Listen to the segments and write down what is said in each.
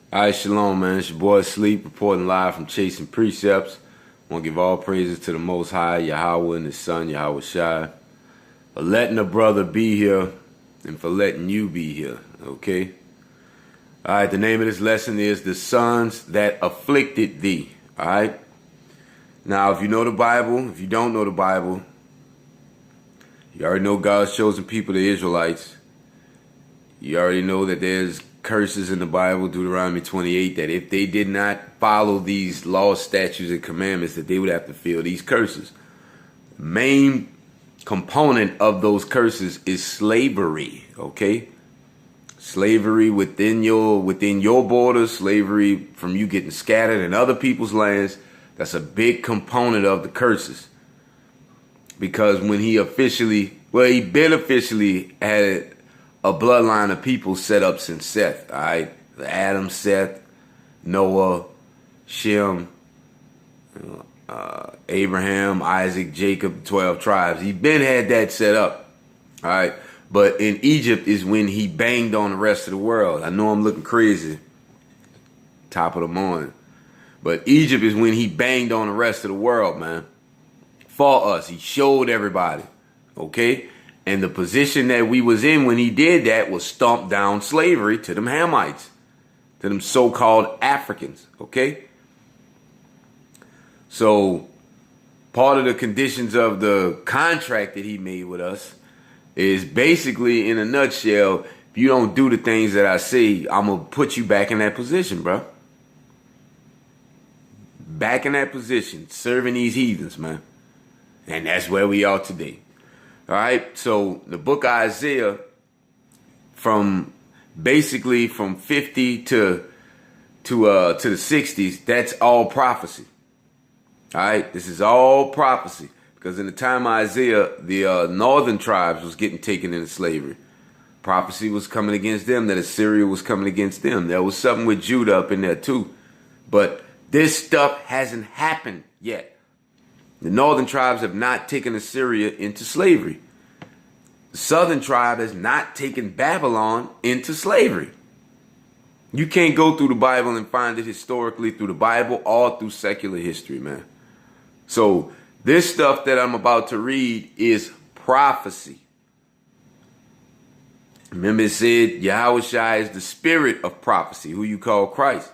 All right, shalom, man. It's your boy Sleep reporting live from Chasing Precepts. I want to give all praises to the Most High, Yahweh and His Son, Yahweh Shai, for letting a brother be here and for letting you be here, okay? All right, the name of this lesson is The Sons That Afflicted Thee, all right? Now, if you know the Bible, if you don't know the Bible, you already know God's chosen people, the Israelites. You already know that there's curses in the Bible, Deuteronomy 28, that if they did not follow these laws, statutes, and commandments, that they would have to feel these curses. The main component of those curses is slavery, okay? Slavery within your borders, slavery from you getting scattered in other people's lands. That's a big component of the curses. Because when he beneficially had a bloodline of people set up since Seth, all right? Adam, Seth, Noah, Shem, Abraham, Isaac, Jacob, 12 tribes. He been had that set up, all right? But in Egypt is when he banged on the rest of the world. I know I'm looking crazy, top of the morning. But Egypt is when he banged on the rest of the world, man. For us, he showed everybody, okay? And the position that we was in when he did that was stomp down slavery to them Hamites, to them so-called Africans, okay? So part of the conditions of the contract that he made with us is basically, in a nutshell, if you don't do the things that I say, I'm going to put you back in that position, bro. Back in that position, serving these heathens, man. And that's where we are today. All right, so the book of Isaiah, from 50 to the 60s, that's all prophecy. All right, this is all prophecy, because in the time of Isaiah, the northern tribes was getting taken into slavery. Prophecy was coming against them, that Assyria was coming against them. There was something with Judah up in there too, but this stuff hasn't happened yet. The northern tribes have not taken Assyria into slavery. The southern tribe has not taken Babylon into slavery. You can't go through the Bible and find it historically through the Bible or through secular history, man. So this stuff that I'm about to read is prophecy. Remember it said Yahweh Shai is the spirit of prophecy, who you call Christ.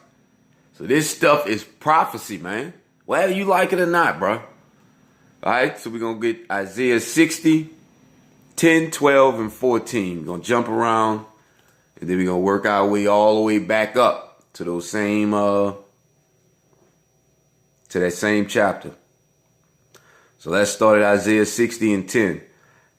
So this stuff is prophecy, man. Whether you like it or not, bro. All right, so we're going to get Isaiah 60, 10, 12, and 14. We're going to jump around, and then we're going to work our way all the way back up to those same, to that same chapter. So let's start at Isaiah 60 and 10.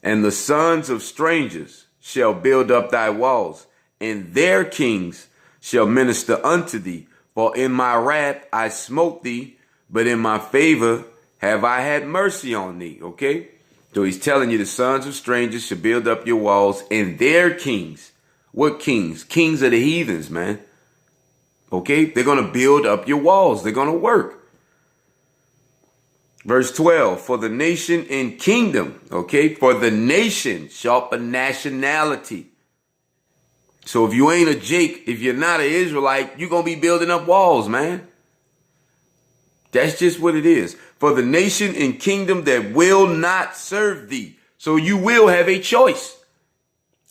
And the sons of strangers shall build up thy walls, and their kings shall minister unto thee. For in my wrath I smote thee, but in my favor have I had mercy on thee, okay? So he's telling you the sons of strangers shall build up your walls, and their kings. What kings? Kings of the heathens, man. Okay? They're going to build up your walls. They're going to work. Verse 12, for the nation and kingdom, okay? For the nation, sharpen nationality. So if you ain't a Jake, if you're not an Israelite, you're going to be building up walls, man. That's just what it is. For the nation and kingdom that will not serve thee. So you will have a choice.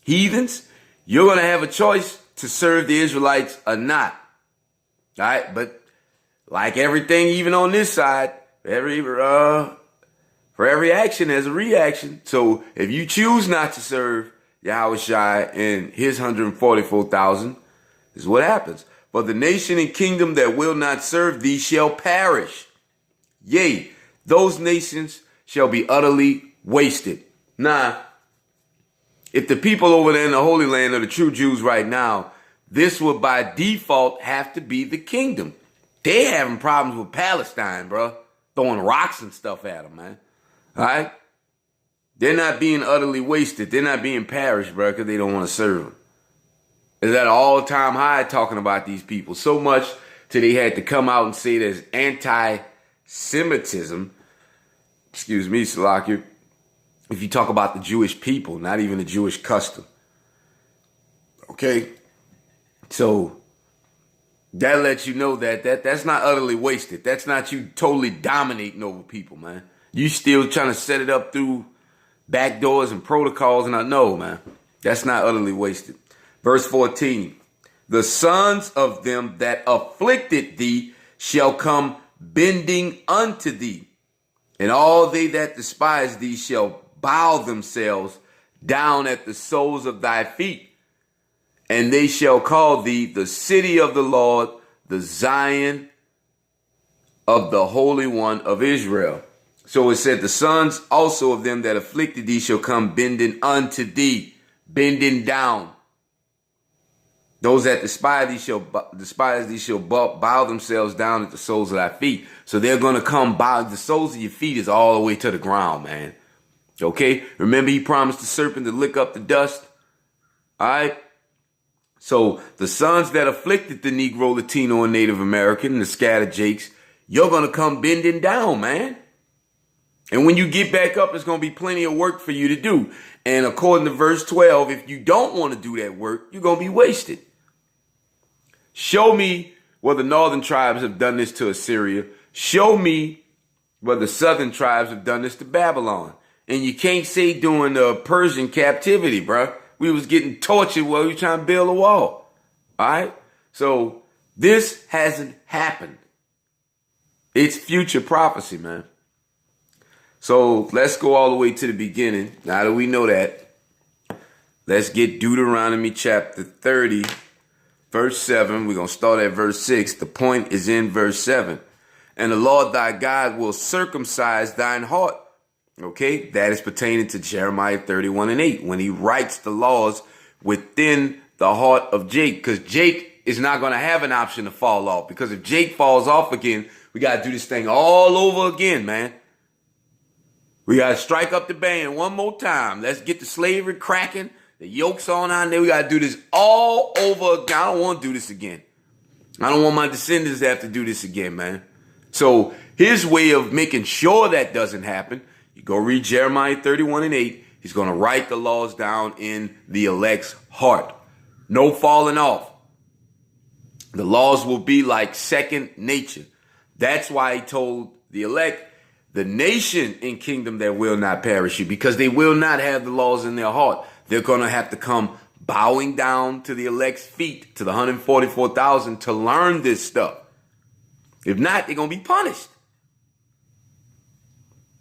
Heathens, you're going to have a choice to serve the Israelites or not. All right. But like everything, even on this side, for every action, there's a reaction. So if you choose not to serve Yahweh Shai and his 144,000, this is what happens. For the nation and kingdom that will not serve thee shall perish. Yea, those nations shall be utterly wasted. Now, if the people over there in the Holy Land are the true Jews right now, this would by default have to be the kingdom. They having problems with Palestine, bro. Throwing rocks and stuff at them, man. All right? They're not being utterly wasted. They're not being perished, bro, because they don't want to serve them. Is at an all-time high talking about these people. So much till they had to come out and say there's anti-Semitism. Excuse me, Salakia. If you talk about the Jewish people, not even the Jewish custom. Okay? So That lets you know that's not utterly wasted. That's not you totally dominating over people, man. You still trying to set it up through back doors and protocols, and I know, man, that's not utterly wasted. Verse 14, the sons of them that afflicted thee shall come bending unto thee, and all they that despise thee shall bow themselves down at the soles of thy feet. And they shall call thee the city of the Lord, the Zion of the Holy One of Israel. So it said, the sons also of them that afflicted thee shall come bending unto thee, bending down. Those that despise thee shall bow themselves down at the soles of thy feet. So they're going to come bow. The soles of your feet is all the way to the ground, man. Okay? Remember, he promised the serpent to lick up the dust. All right? So the sons that afflicted the Negro, Latino, and Native American, and the scattered jakes, you're going to come bending down, man. And when you get back up, it's going to be plenty of work for you to do. And according to verse 12, if you don't want to do that work, you're going to be wasted. Show me where the northern tribes have done this to Assyria. Show me where the southern tribes have done this to Babylon. And you can't say during the Persian captivity, bruh. We was getting tortured while we were trying to build a wall. All right? So this hasn't happened. It's future prophecy, man. So let's go all the way to the beginning. Now that we know that, let's get Deuteronomy chapter 30, verse 7. We're going to start at verse 6. The point is in verse 7. And the Lord thy God will circumcise thine heart. Okay, that is pertaining to Jeremiah 31 and 8, when he writes the laws within the heart of Jake, because Jake is not going to have an option to fall off, because if Jake falls off again, we got to do this thing all over again, man. We got to strike up the band one more time. Let's get the slavery cracking, the yokes on out there. We got to do this all over again. I don't want to do this again. I don't want my descendants to have to do this again, man. So his way of making sure that doesn't happen, you go read Jeremiah 31 and 8. He's going to write the laws down in the elect's heart. No falling off. The laws will be like second nature. That's why he told the elect, the nation and kingdom that will not perish you, because they will not have the laws in their heart. They're going to have to come bowing down to the elect's feet, to the 144,000, to learn this stuff. If not, they're going to be punished.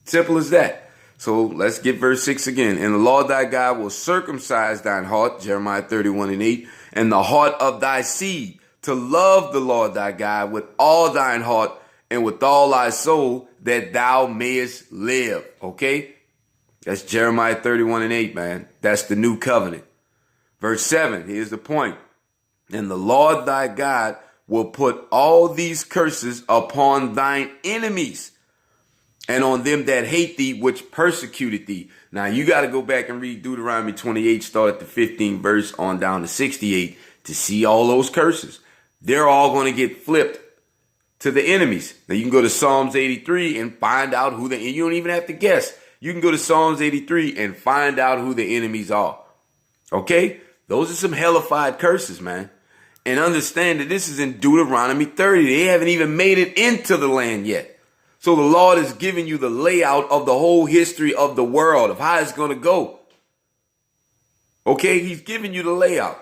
Simple as that. So let's get verse 6 again. And the Lord thy God will circumcise thine heart, Jeremiah 31 and 8, and the heart of thy seed, to love the Lord thy God with all thine heart and with all thy soul, that thou mayest live. Okay? That's Jeremiah 31 and 8, man. That's the new covenant. Verse 7, here's the point. And the Lord thy God will put all these curses upon thine enemies, and on them that hate thee, which persecuted thee. Now, you got to go back and read Deuteronomy 28, start at the 15th verse on down to 68 to see all those curses. They're all going to get flipped to the enemies. Now, you can go to Psalms 83 and find out who you don't even have to guess. You can go to Psalms 83 and find out who the enemies are. Okay? Those are some hellified curses, man. And understand that this is in Deuteronomy 30. They haven't even made it into the land yet. So the Lord is giving you the layout of the whole history of the world, of how it's going to go. Okay, he's giving you the layout.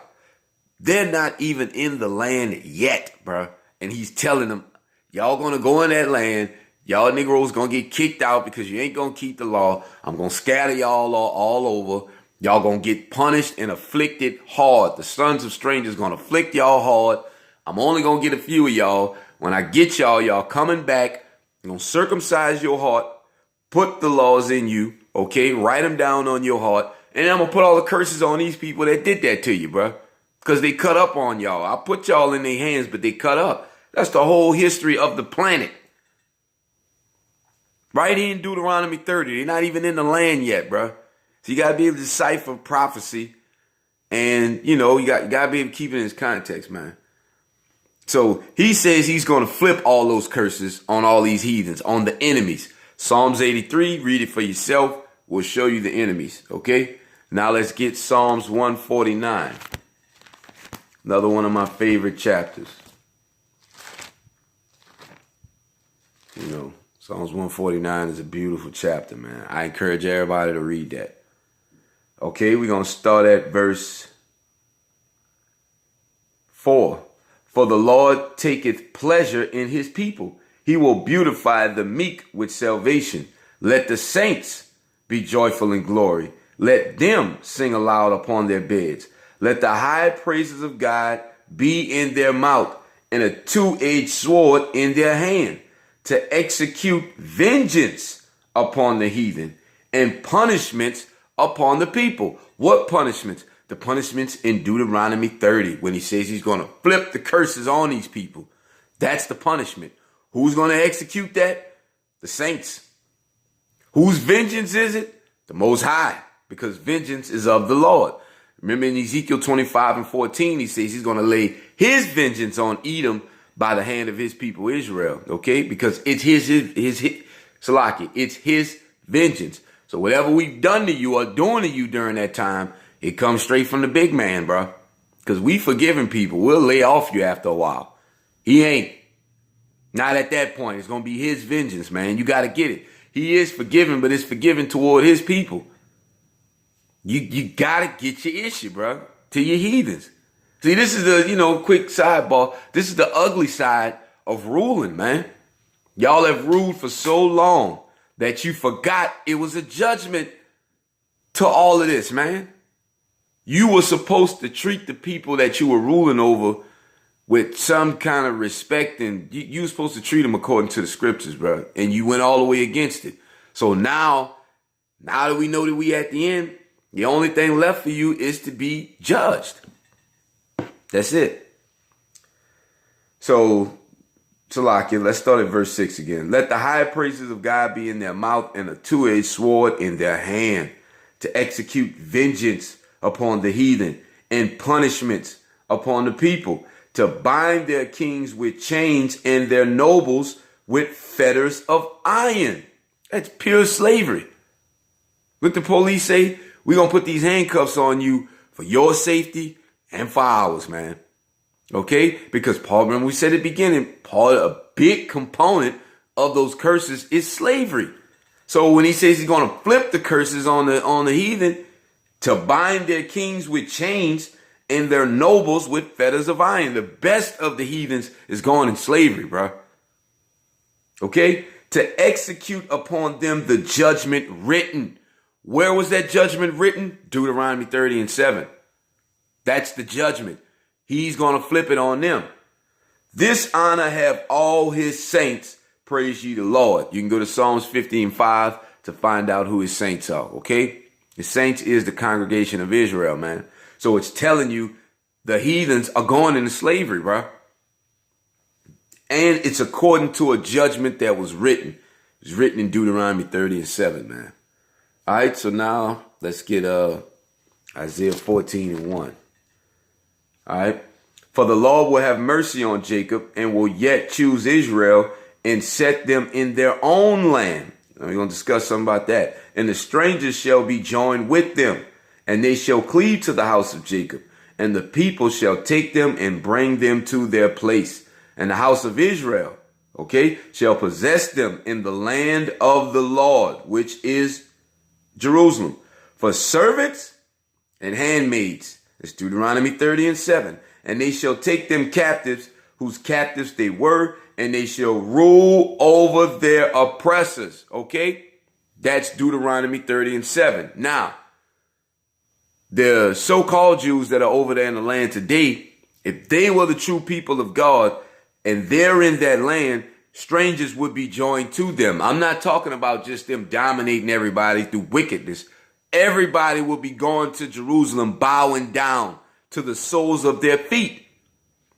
They're not even in the land yet, bro. And he's telling them, y'all going to go in that land. Y'all Negroes going to get kicked out because you ain't going to keep the law. I'm going to scatter y'all all over. Y'all going to get punished and afflicted hard. The sons of strangers going to afflict y'all hard. I'm only going to get a few of y'all. When I get y'all coming back. I'm going to circumcise your heart, put the laws in you, okay? Write them down on your heart. And I'm going to put all the curses on these people that did that to you, bro. Because they cut up on y'all. I put y'all in their hands, but they cut up. That's the whole history of the planet. Right here in Deuteronomy 30. They're not even in the land yet, bro. So you got to be able to decipher prophecy. And, you got to be able to keep it in its context, man. So he says he's going to flip all those curses on all these heathens, on the enemies. Psalms 83, read it for yourself. We'll show you the enemies, okay? Now let's get Psalms 149. Another one of my favorite chapters. You know, Psalms 149 is a beautiful chapter, man. I encourage everybody to read that. Okay, we're going to start at verse 4. For the Lord taketh pleasure in his people. He will beautify the meek with salvation. Let the saints be joyful in glory. Let them sing aloud upon their beds. Let the high praises of God be in their mouth, and a two-edged sword in their hand, to execute vengeance upon the heathen and punishments upon the people. What punishments? The punishments in Deuteronomy 30, when he says he's going to flip the curses on these people. That's the punishment. Who's going to execute that? The saints. Whose vengeance is it? The Most High, because vengeance is of the Lord. Remember in Ezekiel 25:14, he says he's going to lay his vengeance on Edom by the hand of his people Israel, okay? Because it's his Salaki, it's his vengeance. So whatever we've done to you or doing to you during that time, it comes straight from the big man, bro. Because we forgiving people. We'll lay off you after a while. He ain't. Not at that point. It's going to be his vengeance, man. You got to get it. He is forgiving, but it's forgiving toward his people. You got to get your issue, bro, to your heathens. See, this is the, quick sidebar. This is the ugly side of ruling, man. Y'all have ruled for so long that you forgot it was a judgment to all of this, man. You were supposed to treat the people that you were ruling over with some kind of respect, and you were supposed to treat them according to the scriptures, bro. And you went all the way against it. So now that we know that we at the end, the only thing left for you is to be judged. That's it. So, Salakia, let's start at verse 6 again. Let the high praises of God be in their mouth and a two-edged sword in their hand, to execute vengeance upon the heathen and punishments upon the people, to bind their kings with chains and their nobles with fetters of iron. That's pure slavery. What the police say? We're going to put these handcuffs on you for your safety and for ours, man. Okay? Because Paul, remember we said at the beginning, a big component of those curses is slavery. So when he says he's going to flip the curses on the heathen, to bind their kings with chains and their nobles with fetters of iron. The best of the heathens is going in slavery, bro. Okay? To execute upon them the judgment written. Where was that judgment written? Deuteronomy 30:7. That's the judgment. He's going to flip it on them. This honor have all his saints. Praise ye the Lord. You can go to Psalms 15:5 to find out who his saints are, okay? The saints is the congregation of Israel, man. So it's telling you the heathens are going into slavery, bro. And it's according to a judgment that was written. It was written in Deuteronomy 30:7, man. All right, so now let's get Isaiah 14:1. All right. For the Lord will have mercy on Jacob and will yet choose Israel and set them in their own land. Now we're going to discuss something about that. And the strangers shall be joined with them, and they shall cleave to the house of Jacob, and the people shall take them and bring them to their place. And the house of Israel, okay, shall possess them in the land of the Lord, which is Jerusalem, for servants and handmaids. It's Deuteronomy 30:7. And they shall take them captives, whose captives they were, and they shall rule over their oppressors. Okay? That's Deuteronomy 30:7. Now, the so-called Jews that are over there in the land today, if they were the true people of God and they're in that land, strangers would be joined to them. I'm not talking about just them dominating everybody through wickedness. Everybody will be going to Jerusalem, bowing down to the soles of their feet.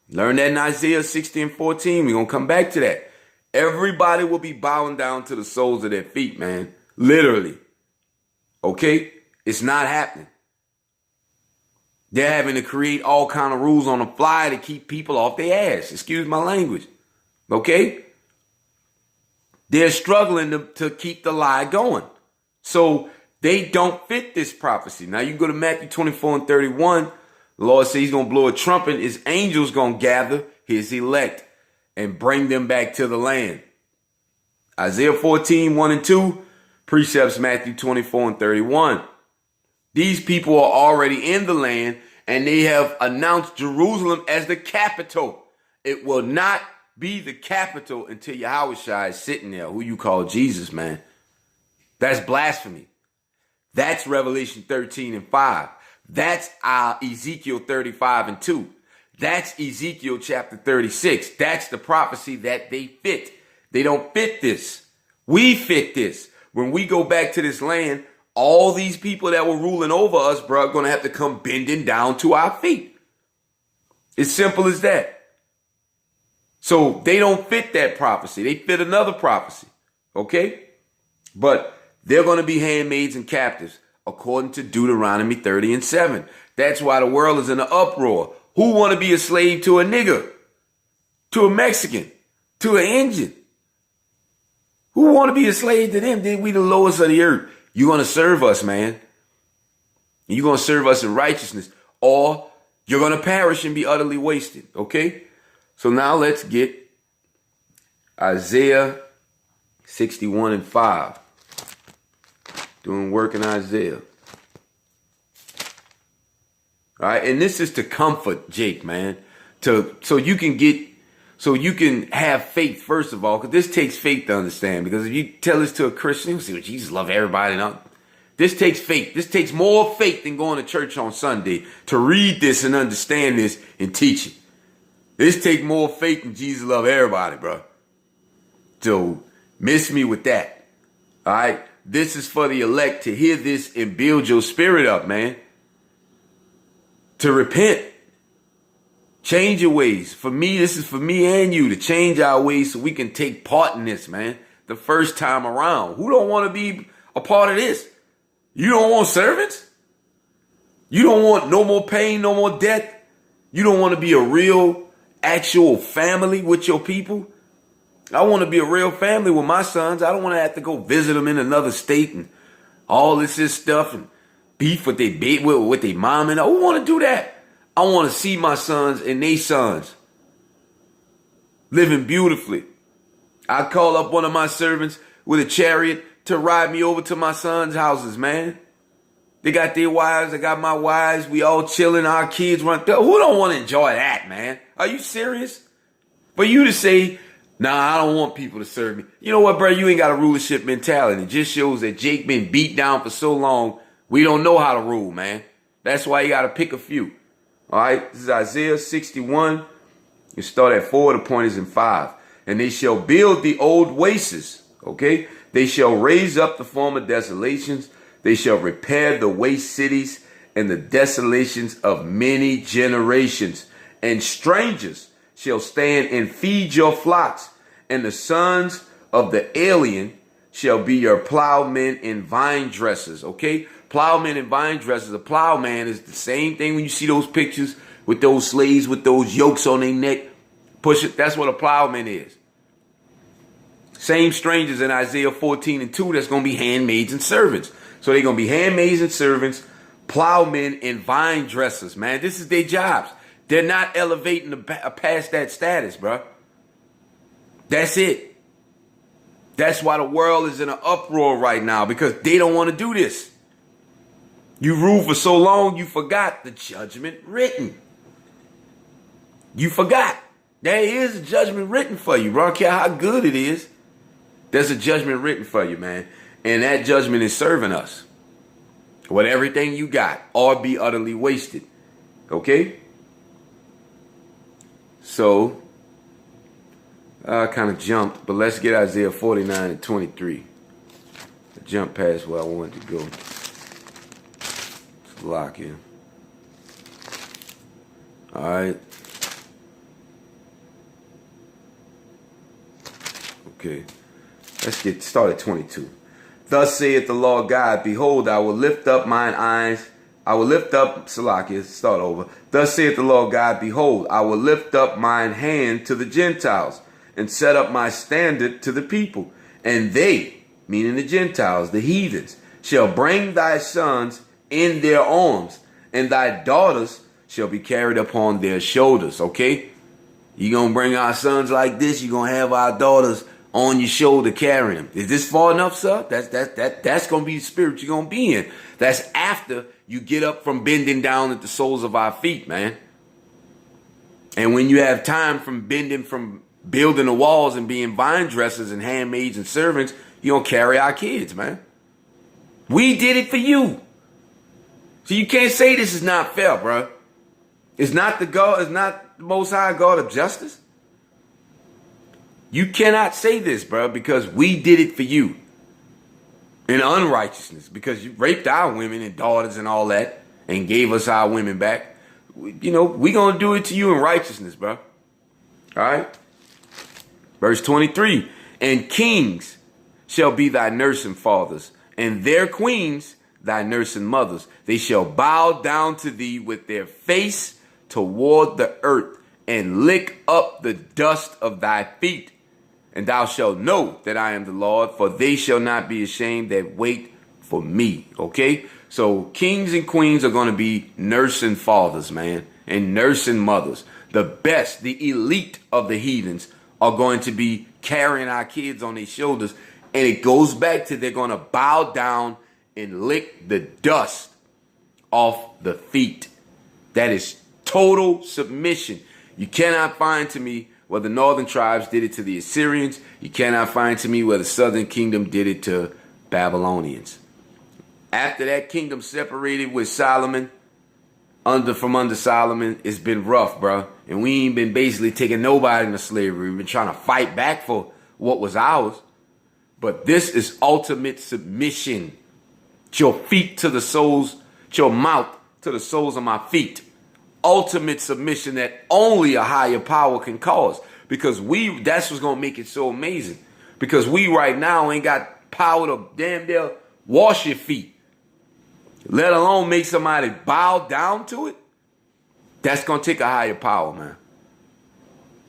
Learn that in Isaiah 60:14. We're going to come back to that. Everybody will be bowing down to the soles of their feet, man. Literally. Okay? It's not happening. They're having to create all kind of rules on the fly to keep people off their ass. Excuse my language. Okay? They're struggling to keep the lie going. So they don't fit this prophecy. Now you can go to Matthew 24:31. The Lord says he's going to blow a trumpet. His angels going to gather his elect and bring them back to the land. Isaiah 14, 1 and 2. Precepts Matthew 24 and 31. These people are already in the land, and they have announced Jerusalem as the capital. It will not be the capital until Yahushua is sitting there, who you call Jesus, man. That's blasphemy. That's Revelation 13 and 5. That's Ezekiel 35 and 2. That's Ezekiel chapter 36. That's the prophecy that they fit. They don't fit this. We fit this. When we go back to this land, all these people that were ruling over us, bro, are going to have to come bending down to our feet. It's simple as that. So they don't fit that prophecy. They fit another prophecy. Okay? But they're going to be handmaids and captives according to Deuteronomy 30 and 7. That's why the world is in an uproar. Who want to be a slave to a nigger? To a Mexican? To an Indian? Who want to be a slave to them? Then we the lowest of the earth. You're going to serve us, man. You're going to serve us in righteousness, or you're going to perish and be utterly wasted. Okay? So now let's get Isaiah 61 and 5. Doing work in Isaiah. All right, and this is to comfort Jake, man. So you can have faith, first of all, because this takes faith to understand. Because if you tell this to a Christian, you say, well, Jesus love everybody. No. This takes faith. This takes more faith than going to church on Sunday to read this and understand this and teach it. This takes more faith than Jesus love everybody, bro. So miss me with that. All right. This is for the elect to hear this and build your spirit up, man. To repent. Change your ways. For me, this is for me and you to change our ways so we can take part in this, man. The first time around. Who don't want to be a part of this? You don't want servants? You don't want no more pain, no more death? You don't want to be a real, actual family with your people? I want to be a real family with my sons. I don't want to have to go visit them in another state and all this stuff and beef with their mom. And I don't want to do that. I want to see my sons and they sons living beautifully. I call up one of my servants with a chariot to ride me over to my sons' houses, man. They got their wives. I got my wives. We all chilling. Our kids run through. Who don't want to enjoy that, man? Are you serious? For you to say, nah, I don't want people to serve me. You know what, bro? You ain't got a rulership mentality. It just shows that Jake been beat down for so long, we don't know how to rule, man. That's why you got to pick a few. All right, this is Isaiah 61. You start at 4, the point is in 5. And they shall build the old wastes, okay? They shall raise up the former desolations. They shall repair the waste cities and the desolations of many generations. And strangers shall stand and feed your flocks. And the sons of the alien shall be your plowmen and vine dressers, okay? Plowmen and vine dressers. A plowman is the same thing when you see those pictures with those slaves with those yokes on their neck. Push it. That's what a plowman is. Same strangers in Isaiah 14 and 2. That's going to be handmaids and servants. So they're going to be handmaids and servants, plowmen and vine dressers, man. This is their jobs. They're not elevating past that status, bro. That's it. That's why the world is in an uproar right now, because they don't want to do this. You ruled for so long, you forgot the judgment written. You forgot. There is a judgment written for you, bro. I don't care how good it is. There's a judgment written for you, man. And that judgment is serving us. With everything you got, or be utterly wasted. Okay? So, I kind of jumped, but let's get Isaiah 49 and 23. I jumped past where I wanted to go. Lock in. All right. Okay. Let's get started. 22. Thus saith the Lord God, behold, I will lift up mine eyes. I will lift up, Salakia, start over. Thus saith the Lord God, behold, I will lift up mine hand to the Gentiles and set up my standard to the people. And they, meaning the Gentiles, the heathens, shall bring thy sons in their arms, and thy daughters shall be carried upon their shoulders. Okay? You're going to bring our sons like this. You're going to have our daughters on your shoulder carrying them. Is this far enough, sir? That's going to be the spirit you're going to be in. That's after you get up from bending down at the soles of our feet, man. And when you have time from building the walls and being vine dressers and handmaids and servants, you don't carry our kids, man. We did it for you. So you can't say this is not fair, bro. It's not the Most High God of justice. You cannot say this, bro, because we did it for you. In unrighteousness, because you raped our women and daughters and all that and gave us our women back. You know, we going to do it to you in righteousness, bro. All right? Verse 23, and kings shall be thy nursing fathers, and their queens thy nursing mothers. They shall bow down to thee with their face toward the earth, and lick up the dust of thy feet. And thou shalt know that I am the Lord, for they shall not be ashamed that wait for me. Okay? So kings and queens are going to be nursing fathers, man, and nursing mothers. The best, the elite of the heathens are going to be carrying our kids on their shoulders. And it goes back to they're going to bow down and lick the dust off the feet. That is total submission. You cannot find to me where the northern tribes did it to the Assyrians. You cannot find to me where the southern kingdom did it to Babylonians. After that kingdom separated with Solomon, from under Solomon, it's been rough, bro. And we ain't been basically taking nobody into slavery. We've been trying to fight back for what was ours. But this is ultimate submission. Your feet to the soles, your mouth to the soles of my feet. Ultimate submission that only a higher power can cause. Because that's what's going to make it so amazing. Because we right now ain't got power to damn near wash your feet. Let alone make somebody bow down to it. That's going to take a higher power, man.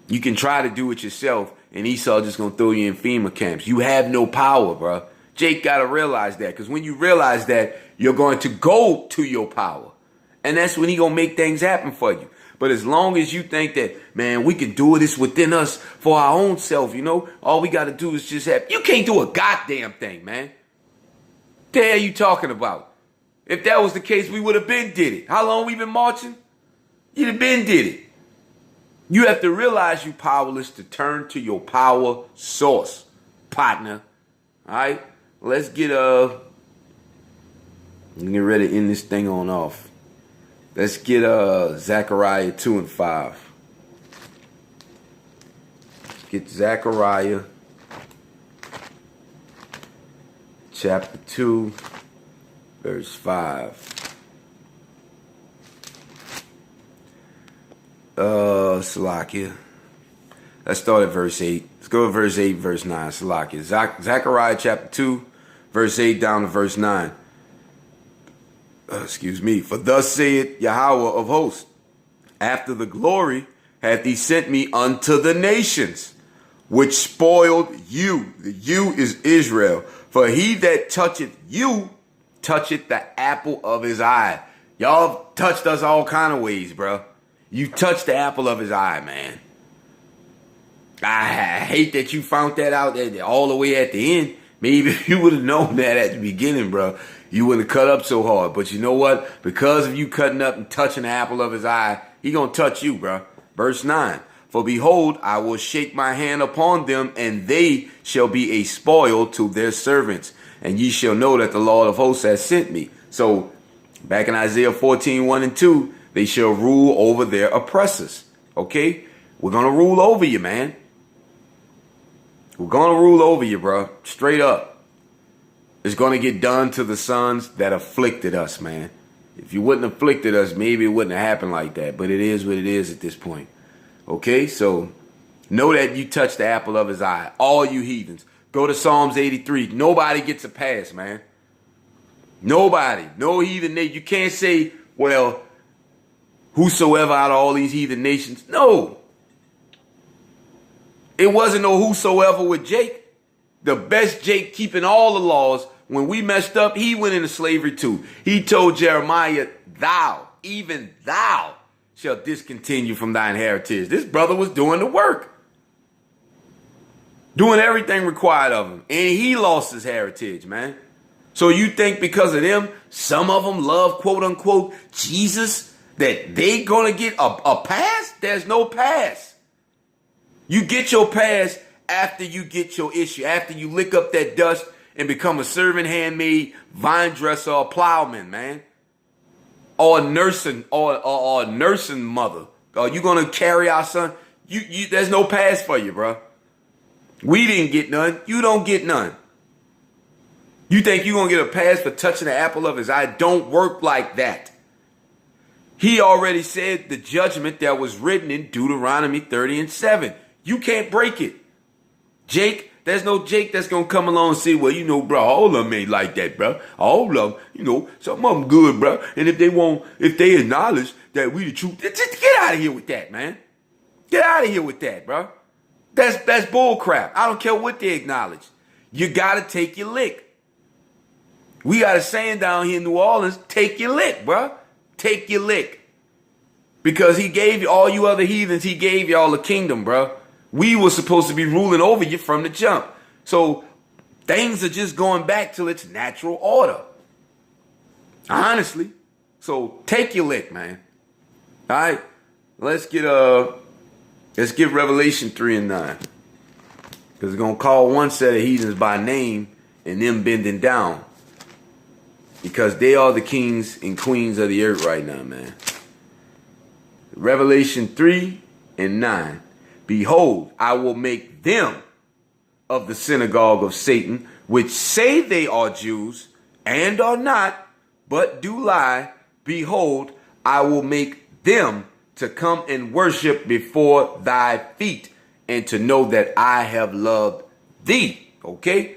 You can try to do it yourself, and Esau just going to throw you in FEMA camps. You have no power, bro. Jake got to realize that. Because when you realize that, you're going to go to your power. And that's when he going to make things happen for you. But as long as you think that, man, we can do this within us for our own self, you know, all we got to do is just have, you can't do a goddamn thing, man. The hell are you talking about? If that was the case, we would have been did it. How long we been marching? You'd have been did it. You have to realize you powerless to turn to your power source, partner. All right? Let's get ready to end this thing on off. Let's get Zechariah 2 and 5. Get Zechariah chapter 2, verse 5. Salakia. Let's start at verse 8. Let's go to verse 8, verse 9. Salakia. Zechariah chapter 2, verse 8 down to verse 9. For thus saith Yahweh of hosts, after the glory hath he sent me unto the nations, which spoiled you. The you is Israel. For he that toucheth you, toucheth the apple of his eye. Y'all touched us all kind of ways, bro. You touched the apple of his eye, man. I hate that you found that out all the way at the end. Maybe if you would have known that at the beginning, bro, you wouldn't have cut up so hard. But you know what? Because of you cutting up and touching the apple of his eye, he gonna touch you, bro. Verse 9. For behold, I will shake my hand upon them, and they shall be a spoil to their servants. And ye shall know that the Lord of hosts has sent me. So, back in Isaiah 14, 1 and 2, they shall rule over their oppressors. Okay? We're gonna rule over you, man. We're going to rule over you, bro. Straight up. It's going to get done to the sons that afflicted us, man. If you wouldn't have afflicted us, maybe it wouldn't have happened like that. But it is what it is at this point. Okay? So, know that you touched the apple of his eye. All you heathens. Go to Psalms 83. Nobody gets a pass, man. Nobody. No heathen nation. You can't say, well, whosoever out of all these heathen nations. No. It wasn't no whosoever with Jake. The best Jake keeping all the laws. When we messed up, he went into slavery too. He told Jeremiah, thou, even thou, shalt discontinue from thine heritage. This brother was doing the work. doing everything required of him. And he lost his heritage, man. So you think because of them, some of them love, quote unquote, Jesus, that they gonna get a pass? There's no pass. You get your pass after you get your issue, after you lick up that dust and become a servant, handmaid, vine dresser, or plowman, man. Or a nursing, or a nursing mother. Are you gonna carry our son? There's no pass for you, bro. We didn't get none. You don't get none. You think you're going to get a pass for touching the apple of his eye? Don't work like that. He already said the judgment that was written in Deuteronomy 30:7. You can't break it. Jake, there's no Jake that's going to come along and say, well, you know, bro, all of them ain't like that, bro. All of them, you know, some of them good, bro. And if they acknowledge that we the truth, just get out of here with that, man. Get out of here with that, bro. That's bull crap. I don't care what they acknowledge. You got to take your lick. We got a saying down here in New Orleans, take your lick, bro. Take your lick. Because he gave you, all you other heathens, he gave y'all a kingdom, bro. We were supposed to be ruling over you from the jump. So things are just going back to its natural order. Honestly. So take your lick, man. All right. Let's get Revelation 3:9. Because it's going to call one set of heathens by name and them bending down. Because they are the kings and queens of the earth right now, man. Revelation 3:9. Behold, I will make them of the synagogue of Satan, which say they are Jews and are not, but do lie. Behold, I will make them to come and worship before thy feet, and to know that I have loved thee. Okay?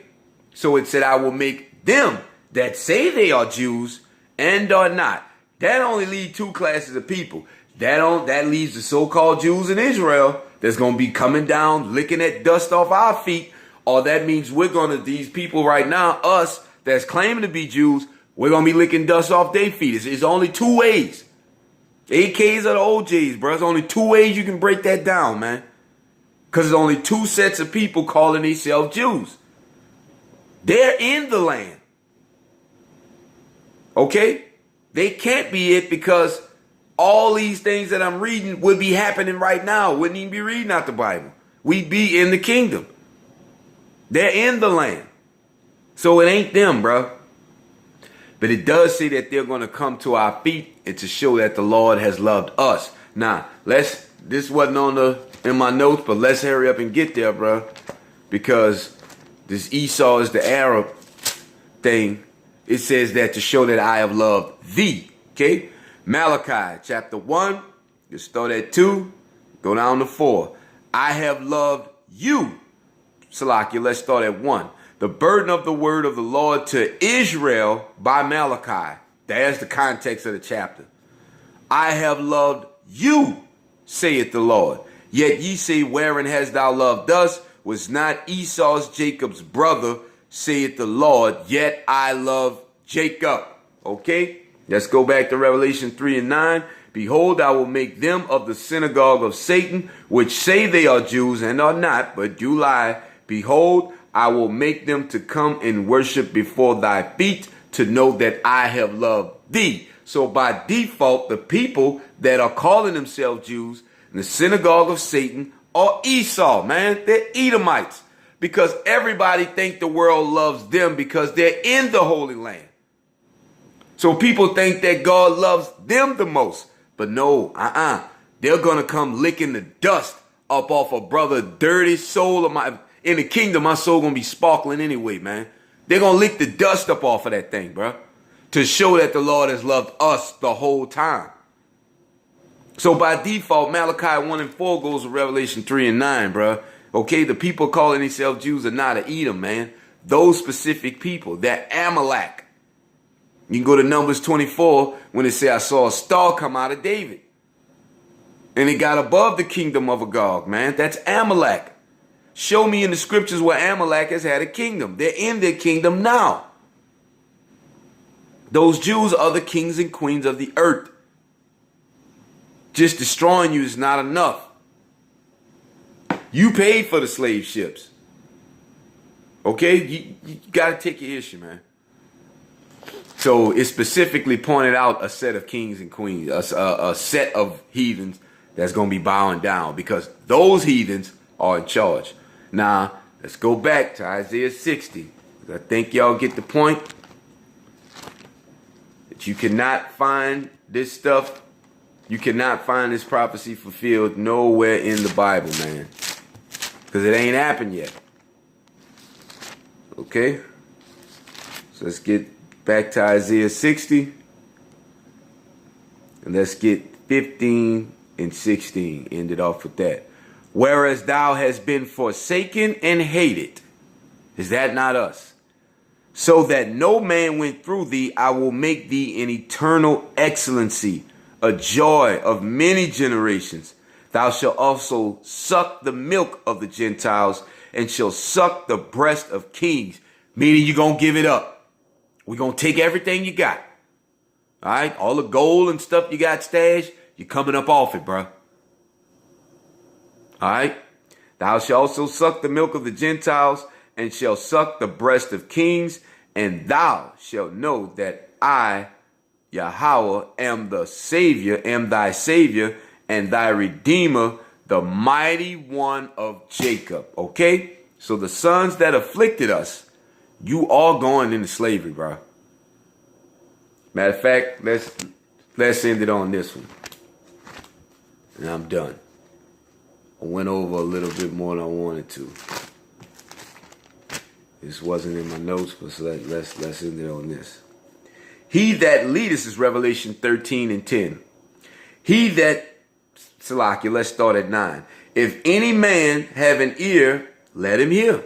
So it said, I will make them that say they are Jews and are not. That only leaves two classes of people. That leaves the so-called Jews in Israel that's going to be coming down, licking that dust off our feet. Or that means these people right now, us that's claiming to be Jews, we're going to be licking dust off their feet. It's only two ways. AKs or the OJs, bro. There's only two ways you can break that down, man. Because there's only two sets of people calling themselves Jews. They're in the land. Okay? They can't be it because all these things that I'm reading would be happening right now. Wouldn't even be reading out the Bible. We'd be in the kingdom. They're in the land. So it ain't them, bro. But it does say that they're going to come to our feet and to show that the Lord has loved us. Now, this wasn't in my notes, but let's hurry up and get there, bro. Because this Esau is the Arab thing. It says that to show that I have loved thee. Okay? Malachi chapter 1. You start at 2. Go down to 4. I have loved you. Salakia, let's start at 1. The burden of the word of the Lord to Israel by Malachi. There's the context of the chapter. I have loved you, saith the Lord. Yet ye say, wherein hast thou loved us? Was not Esau's Jacob's brother, saith the Lord, yet I love Jacob. Okay? Let's go back to Revelation 3:9. Behold, I will make them of the synagogue of Satan, which say they are Jews and are not, but do lie. Behold, I will make them to come and worship before thy feet, to know that I have loved thee. So by default, the people that are calling themselves Jews in the synagogue of Satan are Esau, man. They're Edomites. Because everybody think the world loves them because they're in the Holy Land. So people think that God loves them the most. But no, they're going to come licking the dust up off a brother dirty soul of my... In the kingdom, my soul going to be sparkling anyway, man. They're going to lick the dust up off of that thing, bro. To show that the Lord has loved us the whole time. So by default, Malachi 1 and 4 goes to Revelation 3 and 9, bro. Okay, the people calling themselves Jews are not a Edom, man. Those specific people, they're Amalek. You can go to Numbers 24 when it says, I saw a star come out of David. And it got above the kingdom of Agag, man. That's Amalek. Show me in the scriptures where Amalek has had a kingdom. They're in their kingdom now. Those Jews are the kings and queens of the earth. Just destroying you is not enough. You paid for the slave ships. Okay? You got to take your issue, man. So it specifically pointed out a set of kings and queens, a set of heathens that's going to be bowing down because those heathens are in charge. Now, let's go back to Isaiah 60. I think y'all get the point that you cannot find this stuff. You cannot find this prophecy fulfilled nowhere in the Bible, man. Because it ain't happened yet. Okay? So let's get back to Isaiah 60. And let's get 15 and 16. Ended off with that. Whereas thou hast been forsaken and hated. Is that not us? So that no man went through thee, I will make thee an eternal excellency, a joy of many generations. Thou shalt also suck the milk of the Gentiles and shall suck the breast of kings. Meaning you're going to give it up. We're going to take everything you got. All right? All the gold and stuff you got stashed, you're coming up off it, bro. All right? Thou shalt also suck the milk of the Gentiles and shall suck the breast of kings. And thou shalt know that I, Yahweh, am the Savior, am thy Savior, and thy Redeemer, the mighty one of Jacob. Okay? So the sons that afflicted us, you all going into slavery, bro. Matter of fact, let's end it on this one. And I'm done. I went over a little bit more than I wanted to. This wasn't in my notes, but let's end it on this. He that leadeth is Revelation 13 and 10. He that, Salakia, let's start at 9. If any man have an ear, let him hear.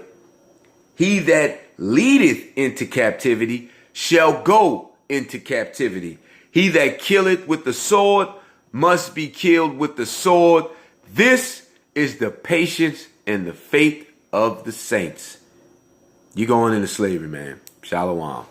He that leadeth into captivity shall go into captivity. He that killeth with the sword must be killed with the sword. This is the patience and the faith of the saints. You're going into slavery, man. Shalom.